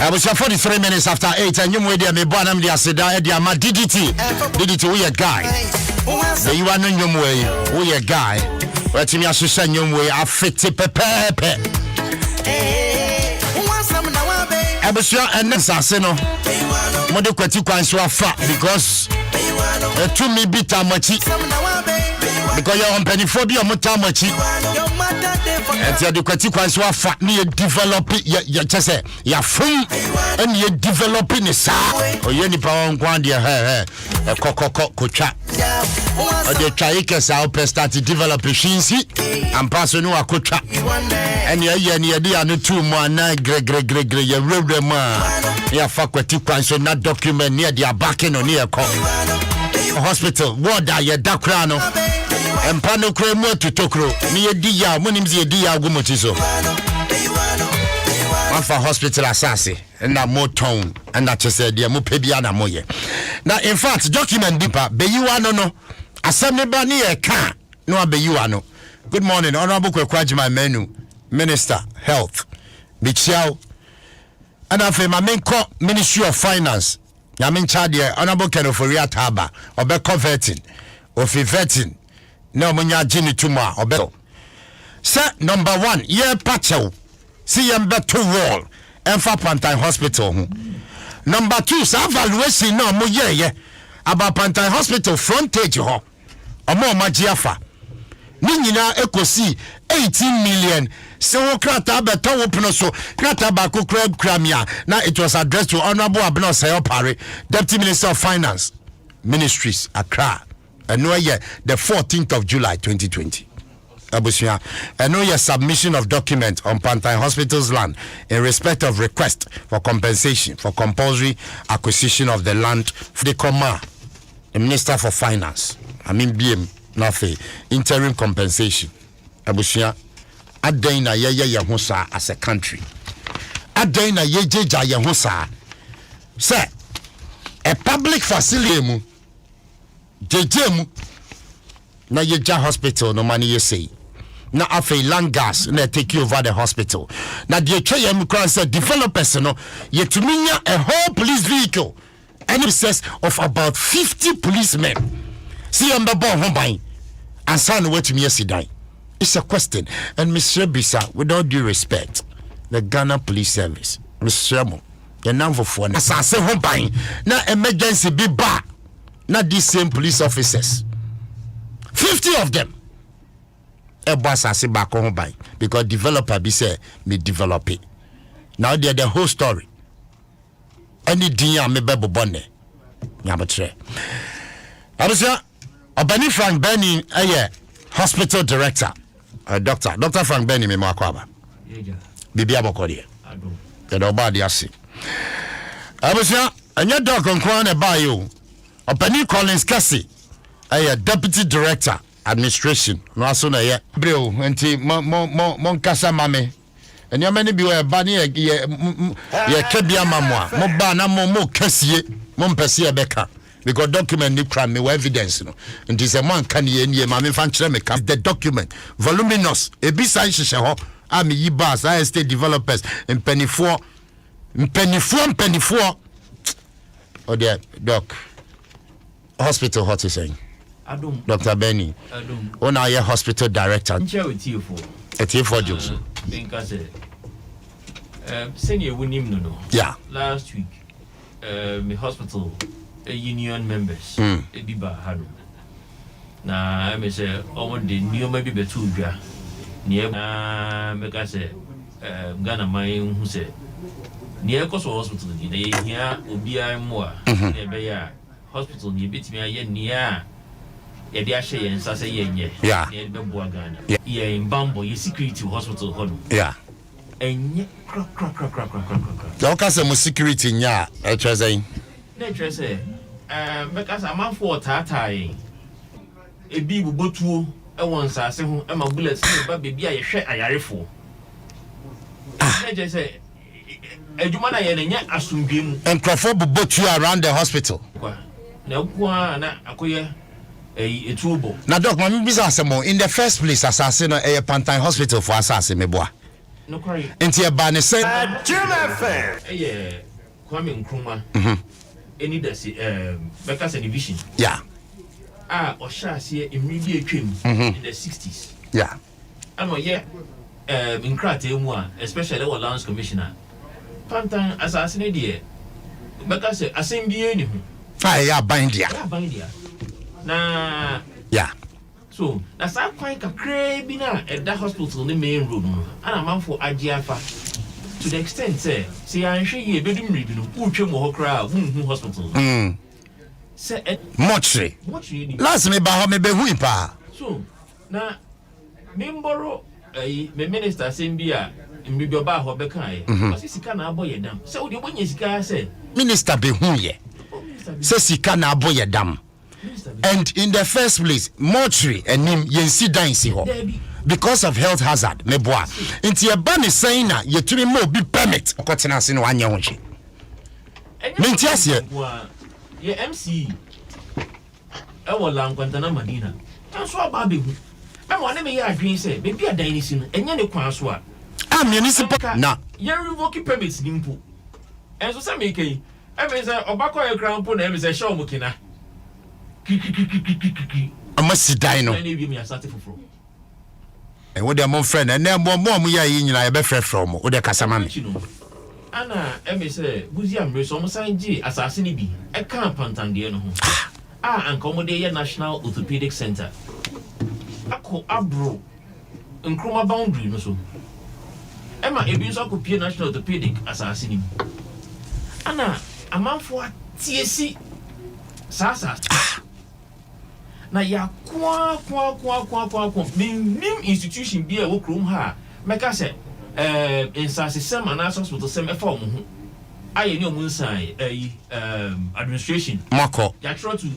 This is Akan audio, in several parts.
I was 43 minutes after 8 and you were there me born am dia seda dia ma DDT we a guy. Say you are no nyum we a guy. But me asese nyum we afete pepepe. Abusua enesase no. Mo de kwati kwan so afa because to me bita machi. Because you're on pennyphobia mutamachi. And you kwati kwan so afa ni develop ya chese ya from and you developing it sa o ye nipa won kwan de kokoko kocha o de try ke sa o start develop shinsi and pass no akocha and ye ne de anu tu mu ana gre ya rewre ma ya fa kwati kwan so na document near their backing on near hospital ward ya dakra no empano kremo tutokro ni edi ya munimzi edi ya gumochiso Wafa hospital assassin na motown and that said dia mo pebia na moye na in fact document dipa beyiwa no assembly ba ni e ka no abeyiwa no. Good morning honorable Kwajima Menu Minister Health Bichiao and afa ma menko Ministry of Finance ya men charge honorable Kenoforia Taba obe converting of vetting no munya jini tuma obe sir number 1 ye pacho see yem better wall Enfa Pantai Hospital number 2 sa evaluation no mo ye about Pantai Hospital frontage ho omo magiafa ni nyina ekosi 18 million so krata beto open so krata ba ko kramia na it was addressed to honorable Abner Sayopare Deputy Minister of Finance Ministries Accra and no year the 14th of July 2020 Abusia and no year submission of document on Pantai Hospital's land in respect of request for compensation for compulsory acquisition of the land for the Koma the Minister for Finance BM Nafe interim compensation Abusia Adaina ye yehosa as a country Adaina ye jeja yehosa say a public facility mu jejemu na yeja hospital no mani ye say na afa land gas na take over the hospital na the KM cross developers no yetuminya a whole police vehicle and excess of about 50 policemen see on the bomb home and son wait me yesterday. It's a question and Mr. Bisa with all due respect the Ghana Police Service Mr. Mo the number for assassin home buying na emergency be bar not these same police officers 50 of them a boss assassin back home buying because developer be say me develop it now they're the whole story any dia me bebo bonne nyabatre abusha Obani Frank Benny hospital director Dr. Frank Benny me makwaba bibi abokodi the obadi asi abusha anya doc nkwan na buy you Obani Collins Kesi deputy director administration no aso na ye breo enti mon kasa mame enya mani bi we ba ni ye kebia mamwa mo ba na mo kasie mo mpese e beka because document ni crime me evidence no and this a man can ye mame fan kire me the document voluminous e bi sai hye ho am yi bas estate developers penny4 oh dear doc hospital hot is saying Dr. Benny on our hospital director for Joseph senior winim no yeah last week my hospital union members biba hado na me say omo de new maybe betu dwa na me ka say Ghana man hu say ni e koso hospital ni na ye hia obi mo a na be ya hospital ni betimi aye ni a ye dia hye ye nsa say ye nye ye be bo Ghana ye mbambo ye security hospital hono yeah enye kra ya okase mo security nya e twese na twese because am for tatai e bi bubotuo e won sase ho e ma bullets e ba bebi a ye hwe ayarefo na je say ejuma na ye na nya asumdwem enkrofo bubotuo around the hospital na kwa na akoye etubo na doc ma mi bisa asemo in the first place asase no e Pantai Hospital for asase meboa no kwari enti e ba ne say Kwame Nkrumah any that Becca's division Oshasi immediate trim in the 60s and in Kratemua especially our lands commissioner Pantan assassinated Becca's assembly bindia na so that's how quite a crabina at that hospital in the main room and a man for Ajiafa to the extent say I'm sure you bedroom reading who crowd hospital say mortuary last me ba me be hu pa so na memboro me minister sembia mbibio ba ho be kan e sika na aboye dam say wo de bonye sika say minister be hu ye say sika na aboye dam. And in the first place, mortuary and him yensi dansi ho because of health hazard. Me boa. Inti e ba me saying na ye tumi mo bi permit okotena se no anya ho hwe. Minti ase ye MC e wala nkwanta na Madina. Anso aba be hu. Me mo ne me ya adwen se be bia dan ni si no enye ne kwan so a. Municipal na. Ye revoke permits ni mpo. Enso se me kai. E me say obakọ ye kran mpo na e me say show mo kina. Amasidai no. And what their mom friend and then more ya yin I be fresh from o de kasama me. Ana me say buziam re so mo sanji asase bi e kan pantande no ho. Ankomode National Orthopedic Center. Ako abro Nkrumah boundary no so. Emma ebi so akopie National Orthopedic asase ni. Ana amanfo atiesi sasa na ya kwa minim institution bi a wo krom ha meka se insase sem ana hospital sem e fa omo ho aye ni omo nsan administration mako ya try to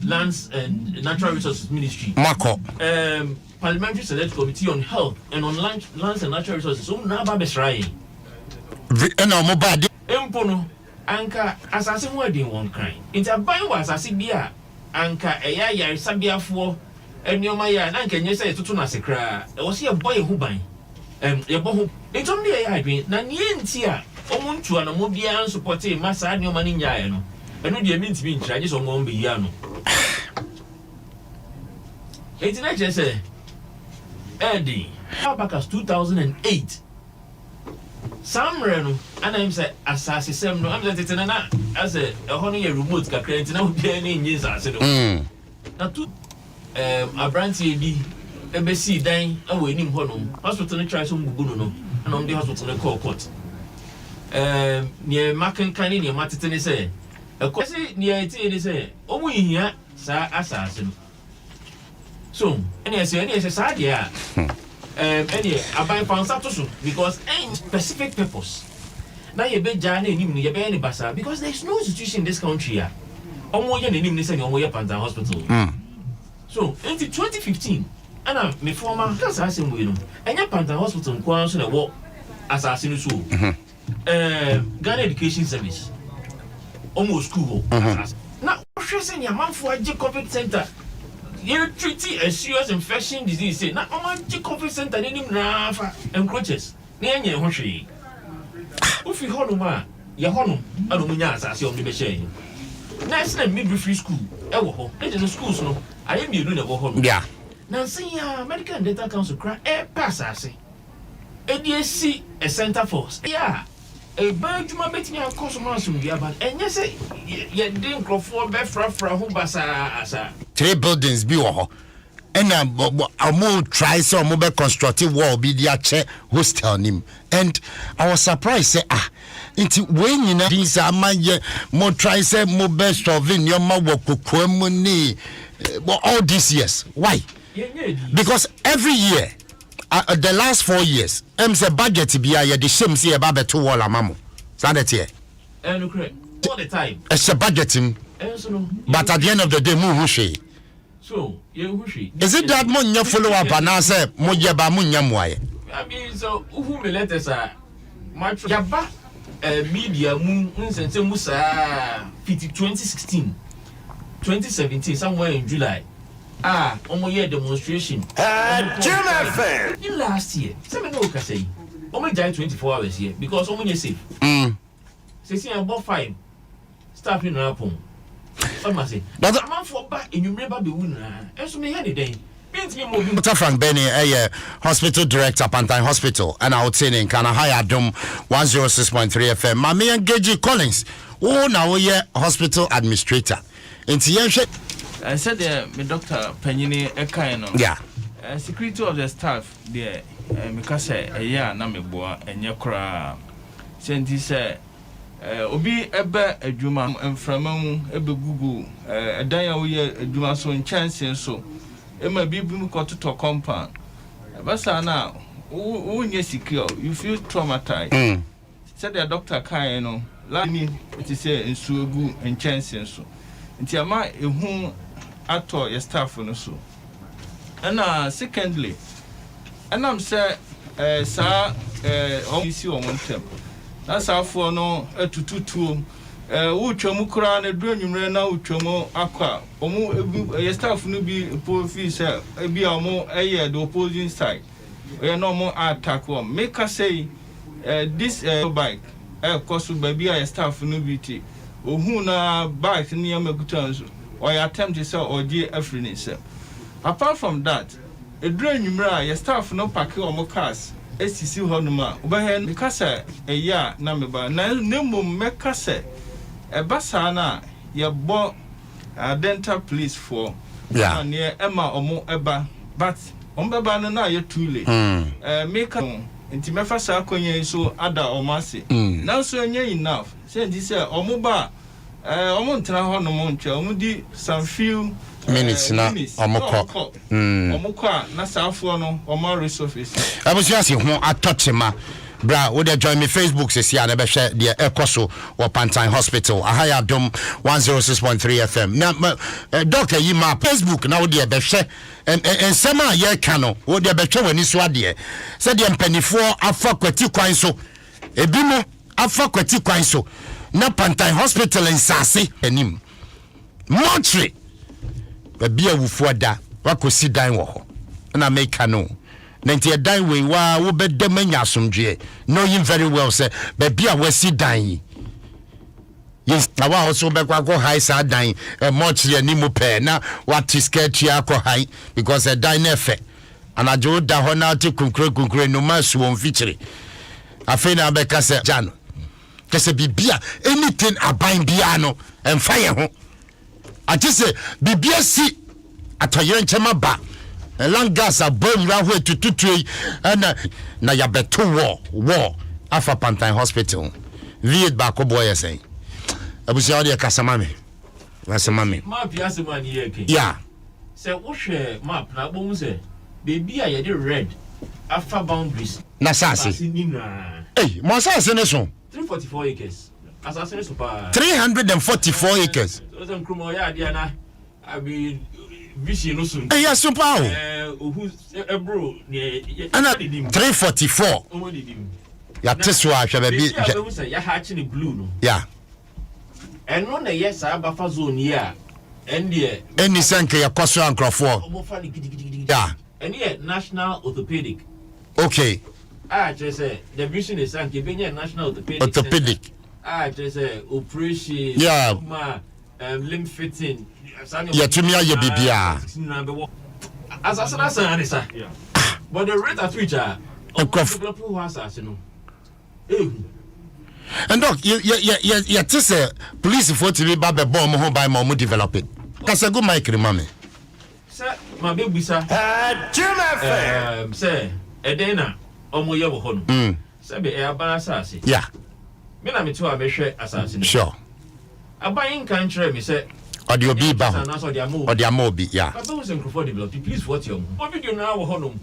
lands and natural resources ministry mako parliamentary select committee on health and on lands and natural resources so na ba be srai and omo bad empo no anka asase ho adin won kran nti aban wa asase bi a anka eya yaresabiafo enioma ya na anka nyese tutu na sekra e wo se ye boy hu ban ye bo hu entom de ya adwen na nie nti a omuntu ana mo bia an support e masa enioma ni nyae no enu de mi ntimi ntra je so mo mbe yi ano enti na je se Eddie Abakas 2008 Samreno and I'm say asase sem no am say na as a hono ye remote kakra nti na obi na nyi asase no na tu abranti bi ebesi dan awo enim hono hospital no try so mbugu no na on the hospital no call court near makan kan ni matete ni say e ko si near eti ni say omu hia sa asase no so any say sa dia any abai fansa to so because any specific purpose na ye be jana enim no ye be any basa because there is no institution in this country ya omo ye enim ni say omo ye Pantan hospital so in 2015 ana me former cancer assembly no enya Pantan hospital nko so na wo asase no so Ghana Education Service omo school na hwe say ni amanfo age COVID center you treat a serious infection disease say na omanji COVID center ni na fa encroaches na enye ho hwe ofi hono ma ye hono ado munya asase o be share na sna midwifery school e wo ho e je schools no aye mienu na wo ho no yeah na say ya Medical and Dental Council cra e pass asase e die si a center for yeah e ba djuma betimi akoso ma so bia ba enye say ye din crofo be frafra ho basa asa 3 buildings bi wo ho and amo try so mo be constructive wall bi dia che hostel nim and I was surprised say inti when you know these are my mo try say mo be solving your ma wo kokoamu ni all these years why because every year the last 4 years say budget bia ye de shame say e ba beto wall amamo that here no correct all the time it's a budgeting but at the end of the day mo hu hwe so you hushi is it that mo nya follow up and say mo je ba mo nya moaye I mean so who me letters are much yaba media mu nsense mu sa 2016 2017 somewhere in July omo ye demonstration Jim FM in last year say me no ka say only giant 24 hours here because only safe. Say about 5 staff in our home. Some say, I'm not for back in your member be winner. And so me any day. Dr. Frank Benny, hospital director, Pantine Hospital, and I would say in Kanahaya Dome 106.3 FM. Mami and Geji Collins, now we hospital administrator. In I said, my doctor Penny Ekaino. Yeah. Security of the staff, there, because a year, Namibua, and Yakra. Sent he said, Obi ebe adwuma mframamu ebe gugu edan a wo ye adwuma so nchance so e ma bibim kototo compound basa na wo nye secure you feel traumatized said the doctor kan no la ni it say nsuogu nchance so nti ama ehu ato your staff no so and secondly and I'm say sa omisi o montem na safo no etututuo wutwamu kura na duanyumre na wutwamu akwa omu staff no bi profi say bi omu the opposing side we no mo attack o make us say this bike cost baby staff no bi ti ohu na bike ni amagutanso or attempt to say or die afrini say apart from that duanyumre staff no pack omu cars esisi honuma obahen because ya na meba na nemum mekase basa na ye bo dental police for yeah near Emma omo eba but ombeba no na ye too late make nti mefa sa akonye so ada omase na so enye enough say this omo ba omo ntra honum ntwa omo di some few minutes na omoko omoko na safo no omo resurface abusiasi ho atotchema bra wo dey join me Facebook sesi na be hwe de ekoso wo Pantine Hospital Ahaya Dom 106.3 FM na doctor yi ma Facebook na wo dey be hwe ensema ye ka no wo dey be hwe wani so ade se de mpanifo afa kwati kwan so ebimo afa kwati kwan so na Pantine Hospital nsase anim Montreal bia wufu ada wakosi dan wo ho na make no nti dan we wa wo bedem anya asomdwe knowing very well say bia wasi dan yes na wa also be kwa go high sa dan Montreal ni mu pe na what is scared ya ko high because dan na efe anajo da ho na te kunkure no masu won feature afena be ka se jano kese bibia anything aban bia no emfa ye ho ati se bibia si atoyere nchema ba langas abon ra ho tututui na ya beto war afa Pantine Hospital viet ba ko boy say abusi odi kasama me map ya se man ye ke yeah say wo hwe map na bom say baby a ye de red afa boundaries na sase mo sase ne so 344 acres asase ne so pa 344 acres ozan krumo ya dia na abi vision no so ya so pa ohu bro ne 344 omo didim ya teso a hwe ba bi ya ha chi ne blue no yeah eno na yes abafa zone ya ende eni sanke ya kwaso ankrofo omo fa ni gidigidi yeah ene national orthopedic okay just say the vision is sanke benya national orthopedic just say operation yeah limb fitting ya tumia ye bibia as anisa but the rate at which people who has no and doc you say police for to be babe bomb ho by mo develop it kasa go mic remame sir my baby sir say edena omo ye wo ho no say be e aba asase yeah me na me to abehwe asase no sure aban kan kire me say audio be ba audio amobi yeah but those in develop please what your video na wo ho no me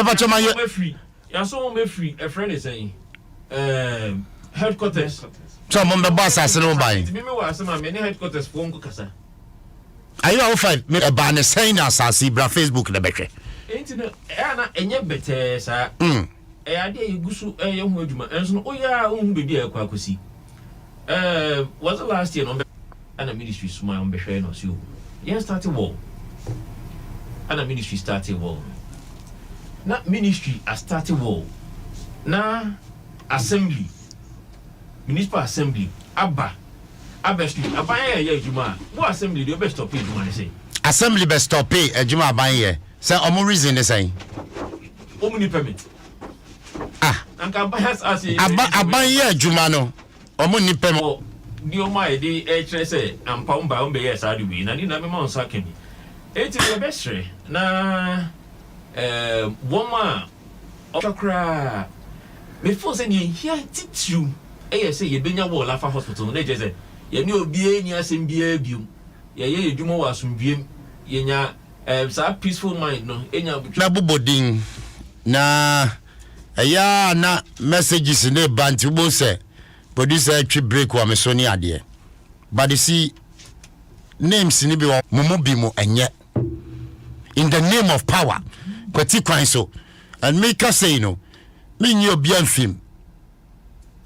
ba chama ye free ya so me free a friend is saying headquarters so mo be boss asase no ban me wa asema me headquarters for nko kasa ayo o five me ba ne sign asase bra Facebook na behwe enti no na enye bete sa ade igusu ye hu adwuma enso no oya hu bebi e kwa akosi was the last year no and a ministry smile on behwe no so yeah started war and a ministry started war not ministry a started war na assembly municipal assembly aba street abanye ye adwuma wo assembly dey best stop adwuma ne say assembly best stop adwuma abanye say omo reason dey say omni permit anka bias as abanye adwuma no omo ni permit di o ma dey e say ampa umba umbe yes adu bi na di na me ma onsa kemi eti dey best na woman okra before say ni here titu say ye benya wo Lafa hospital na je say ye ni obi eni asem bia bium ye edwuma wa asomdwem ye nya sa peaceful mind no enya na bobodin na aya na messages ne banti bo say producer atwi break wa me so ni ade but you see names ni bi wo mumu bi mu enye in the name of power kwati kwan so and make us say me nyi obi amfim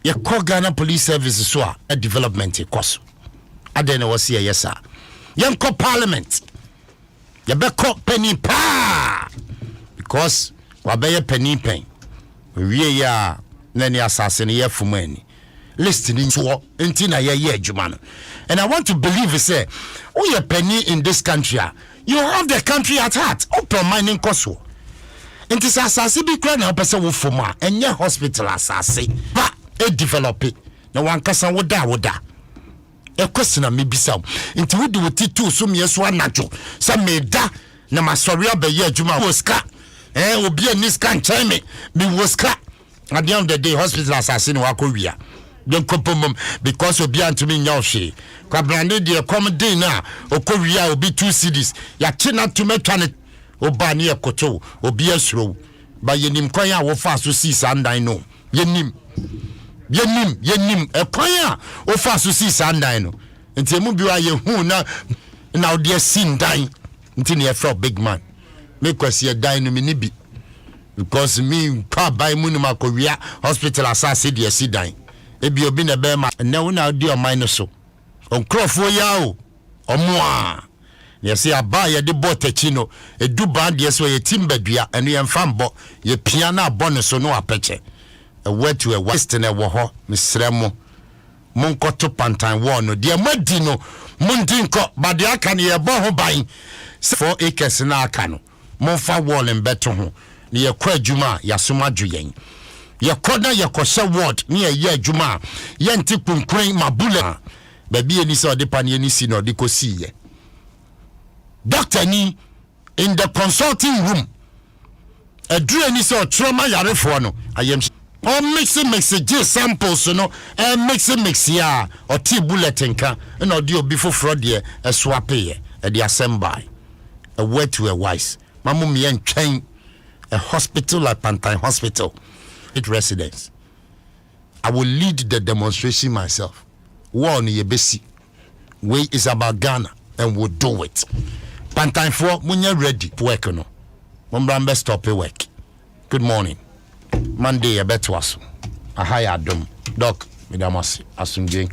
ye call Ghana Police Service so a development course ade na wose ye sa ye call parliament ye be call penny pa because wa be ye penny pen wie ya na ni assassin ye fumani listening to enti na ye adwuma no and I want to believe say oh ye penny in this country you have the country at heart open mining course enti sa asase bi kra na opese wo foma enye hospital asase ba e develop na wankasa woda e question me bisa enti wodi woti tu so me so anajo sa meda na masori abaye adwuma woska obi ani ska nchen me woska at the end of the day hospital asase no akowia den kopomom because obi antumi nya ohwe kwabrande de comedy na okowia obi 2 cities ya china tometwa ne oba ne ekoto obi asuro ba yenim kwan a wo fa so si sandan no yenim ekwan a wo fa so si sandan no nti emu bi wa ye hu na ode sin dan nti ne e big man me kwasi dan no me ni bi because me pa bai mu no makowia hospital asase de si dan ebi obi na be ma na wo na odi o mine so onkrofo ya o omoa yesi aba ye de botachi no edu band ye so ye timbadua enu ye mfambo ye pia na abone so no apeche wetu e west na wo ho misremo monkoto pantan wo no de madi no mundinko bade aka ne ye bo ho ban 4 acres na aka no monfa wall mbeto ho ne ye kwa adwuma ya soma dwoyen ye koda ye koshe ward ne ye adwuma ye nti kunkran mabule baby eni se ode pan ye ni si no de kosi ye doctor ni in the consulting room adru eni se trauma yarefo no ayem o mix J samples no mix ya o ti bulletin ka na odi obi foforo de swap ye e de assemble a word to a wise mamu me entwen a hospital like Pantai Hospital it residents. I will lead the demonstration myself. One yebesi way is about Ghana and we'll do it. Pantai for when you're ready work no. Mambrambe stop work. Good morning. Monday a bet was a higher dom. Doc, Midamasi, Asunjink.